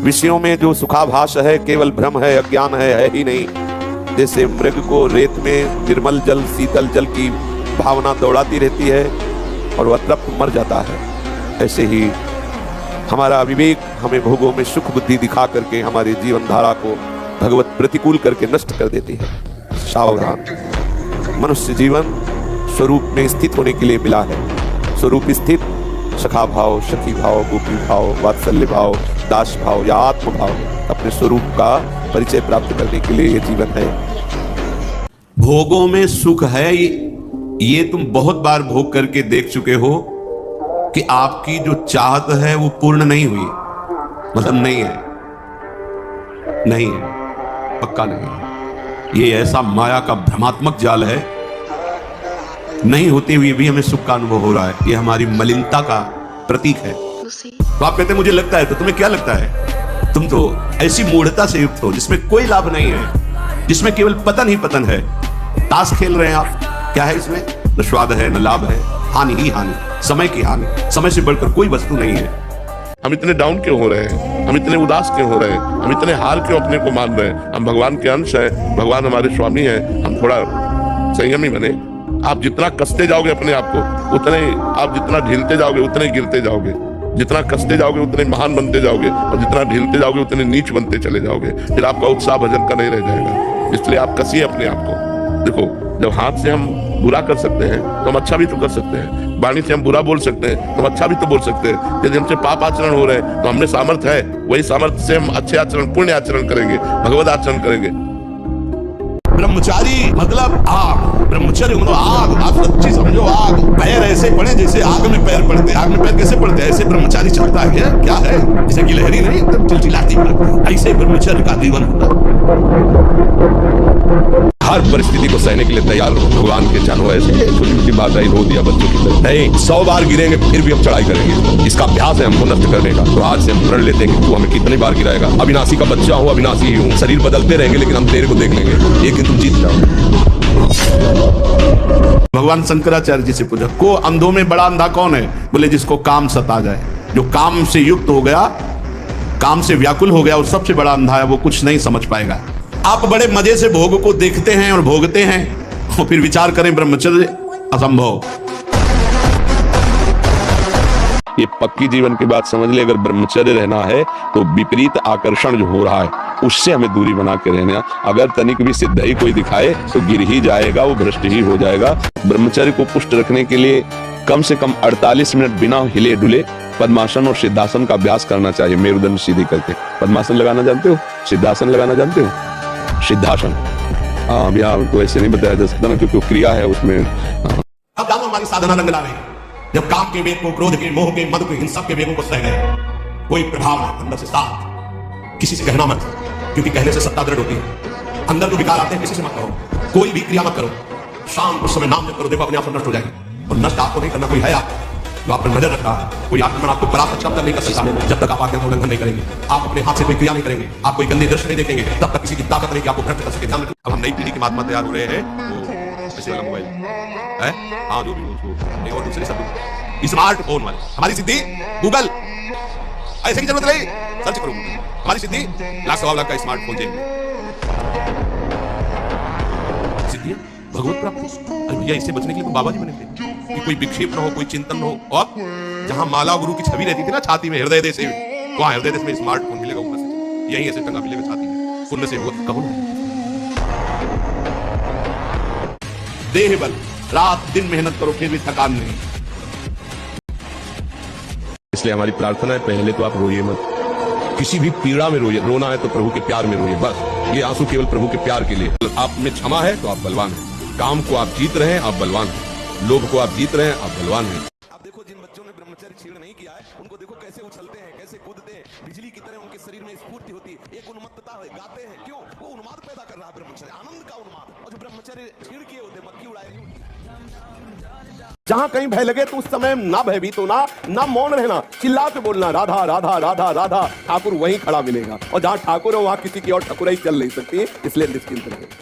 विषयों में जो सुखाभास है केवल भ्रम है, अज्ञान है ही नहीं। जैसे मृग को रेत में निर्मल जल शीतल जल की भावना दौड़ाती रहती है और वह तृप्त मर जाता है, ऐसे ही हमारा विवेक हमें भोगों में सुख बुद्धि दिखा करके हमारे जीवन धारा को भगवत प्रतिकूल करके नष्ट कर देती है। सावधान, मनुष्य जीवन स्वरूप में स्थित होने के लिए मिला है। स्वरूप स्थित सखा भाव, सखी भाव, गोपी भाव, वात्सल्य भाव, दास भाव या आत्म भाव, अपने स्वरूप का परिचय प्राप्त करने के लिए यह जीवन है। भोगों में सुख है, ये तुम बहुत बार भोग करके देख चुके हो कि आपकी जो चाहत है वो पूर्ण नहीं हुई, मतलब नहीं है, नहीं है, पक्का नहीं है। ये ऐसा माया का भ्रमात्मक जाल है, नहीं होते हुए भी हमें सुख का अनुभव हो रहा है। ये हमारी मलिनता का प्रतीक है। तो आप कहते हैं मुझे लगता है, तो तुम्हें क्या लगता है? तुम तो ऐसी मूढ़ता से युक्त हो जिसमें कोई लाभ नहीं है, जिसमें केवल पतन ही पतन है। ताश खेल रहे हैं आप, क्या है इसमें? न स्वाद है न लाभ है, हानि ही हानि, समय की हानि। समय से बढ़कर कोई वस्तु नहीं है। हम इतने डाउन क्यों हो रहे हैं? हम इतने उदास क्यों हो रहे हैं? हम इतने हार क्यों अपने को मान रहे हैं? हम भगवान के अंश हैं, भगवान हमारे स्वामी हैं। हम थोड़ा संयमी बने। आप जितना कसते जाओगे अपने आप को, उतने आप जितना ढीलते जाओगे उतने गिरते जाओगे। जितना कसते जाओगे उतने महान बनते जाओगे, और जितना ढीलते जाओगे उतने नीच बनते चले जाओगे। फिर आपका उत्साह भजन का नहीं रह जाएगा। इसलिए आप कसिए अपने आप को। देखो, जब हाथ से हम बुरा कर सकते हैं तो हम अच्छा भी तो कर सकते हैं। वाणी से हम बुरा बोल सकते हैं तो हम अच्छा भी तो बोल सकते हैं। यदि हमसे पाप आचरण हो रहे हैं तो हमने सामर्थ्य है, वही सामर्थ्य से हम अच्छे आचरण, पुण्य आचरण करेंगे, भगवत आचरण करेंगे। ब्रह्मचारी मतलब आग, ब्रह्मचर्य मतलब आग। आप सच्ची समझो, आग। पैर ऐसे पड़े जैसे आग में पैर पड़ते। आग में पैर कैसे पड़ते? ऐसे ब्रह्मचारी चढ़ता है क्या है? जैसे कि लहरी नहीं, एकदम चिलचिलाती है। ऐसे ब्रह्मचर्य का जीवन होता है। हर परिस्थिति को सहने के लिए तैयार हो। भगवान के जानो, ऐसे छोटी छोटी बात आई, रो दिया बच्चों की तरह नहीं। 100 बार गिरेंगे फिर भी हम चढ़ाई करेंगे। इसका अभ्यास है हमको नष्ट करने का। तो आज से हम प्रण लेते हैं कि तू हमें कितनी बार गिराएगा। अविनाशी का बच्चा हूँ, अविनाशी ही हूँ। शरीर बदलते रहेंगे लेकिन हम तेरे को देख लेंगे। एक दिन तुम जीत जाओ। भगवान शंकराचार्य जी से पूछा, को अंधों में बड़ा अंधा कौन है? बोले जिसको काम सता जाए। जो काम से युक्त हो गया, काम से व्याकुल हो गया, वो सबसे बड़ा अंधा है। वो कुछ नहीं समझ पाएगा। आप बड़े मजे से भोग को देखते हैं और भोगते हैं, और फिर विचार करें ब्रह्मचर्य असंभव। ये पक्की जीवन की बात समझ ले। अगर ब्रह्मचर्य रहना है तो विपरीत आकर्षण जो हो रहा है उससे हमें दूरी बना के रहना। अगर तनिक भी सिद्ध ही कोई दिखाए तो गिर ही जाएगा, वो भ्रष्ट ही हो जाएगा। ब्रह्मचर्य को पुष्ट रखने के लिए कम से कम 48 मिनट बिना हिले डुले पद्मासन और सिद्धासन का अभ्यास करना चाहिए। मेरुदंड सीधी करके पद्मासन लगाना जानते हो? सिद्धासन लगाना जानते हो? सिद्धासन, अभी आपको ऐसे नहीं बताया जा सकता ना, क्योंकि क्रिया है उसमें। अब जानो हमारी साधना रंग लावे। जब काम के वेग को, क्रोध के, मोह के, मद के, हिंसा के वेगों को सह गए, कोई प्रभाव है अंदर से साफ। किसी से कहना मत, क्योंकि कहने से सत्ता दृढ़ होती है। अंदर जो विकार आते हैं किसी से मत कहो। कोई भी क्रिया मत करो। शाम उस समय नाम जप करो, देखो अपने आप नष्ट हो जाएगी। और नष्ट आपको नहीं करना, कोई है आप जो आप पर नजर रख रहा है। कोई आक्रमण आपको परास्त शब्द नहीं कर सकता जब तक आप आज्ञा का उल्लंघन नहीं करेंगे। आप अपने हाथ से कोई क्रिया नहीं करेंगे, आप कोई गंदे दृश्य नहीं देखेंगे, तब तक किसी की ताकत नहीं कि आपको भ्रष्ट कर सके। ध्यान रखिए, अब हम नई पीढ़ी के महात्मा तैयार हो रहे हैं। तो ऐसे वाला मोबाइल है, हाँ, जो भी उसको एक और दूसरे शब्द स्मार्टफोन वाले। हमारी सिद्धि गूगल, ऐसे की जरूरत नहीं, सर्च करो हमारी सिद्धि। लाख सवा लाख का स्मार्टफोन चाहिए, सिद्धि भगवत प्राप्ति। भैया इससे बचने के लिए तो बाबा जी बने थे कि कोई विक्षेप न हो, कोई चिंतन न हो। और जहां माला गुरु की छवि रहती थी ना छाती में, हृदय देश, वहां हृदय देश में स्मार्टफोन मिलेगा ऊपर से, यही ऐसे टंगा मिलेगा छाती में। पुण्य से बहुत कबूल। देह बल, रात दिन मेहनत करो फिर भी थकान नहीं। इसलिए हमारी प्रार्थना है, पहले तो आप रोइए मत। किसी भी पीड़ा में रोइए। रोना है तो प्रभु के प्यार में रोइए, बस। ये आंसू केवल प्रभु के प्यार के लिए। आप में क्षमा है तो आप बलवान हैं। काम को आप जीत रहे हैं, आप बलवान हैं। लोभ को आप जीत रहे हैं, आप बलवान हैं। आप देखो, जिन बच्चों ने ब्रह्मचर्य छीण नहीं किया है, उनको देखो कैसे उछलते हैं, कैसे कूदते हैं, बिजली की तरह उनके शरीर में स्फूर्ति होती है, एक उन्मत्तता है, गाते हैं। क्यों? वो उन्माद पैदा कर रहा है ब्रह्मचर्य, आनंद का उन्माद। और जो ब्रह्मचर्य छीण किए होते, मक्खी उड़ाए। जहां कहीं भय लगे तो उस समय ना भयभीत होना, ना मौन रहना, चिल्ला के बोलना, राधा राधा राधा राधा। ठाकुर वहीं खड़ा मिलेगा। और जहां ठाकुर है वहां किसी की और ठाकुराई चल नहीं सकती, इसलिए निश्चिंत रहे।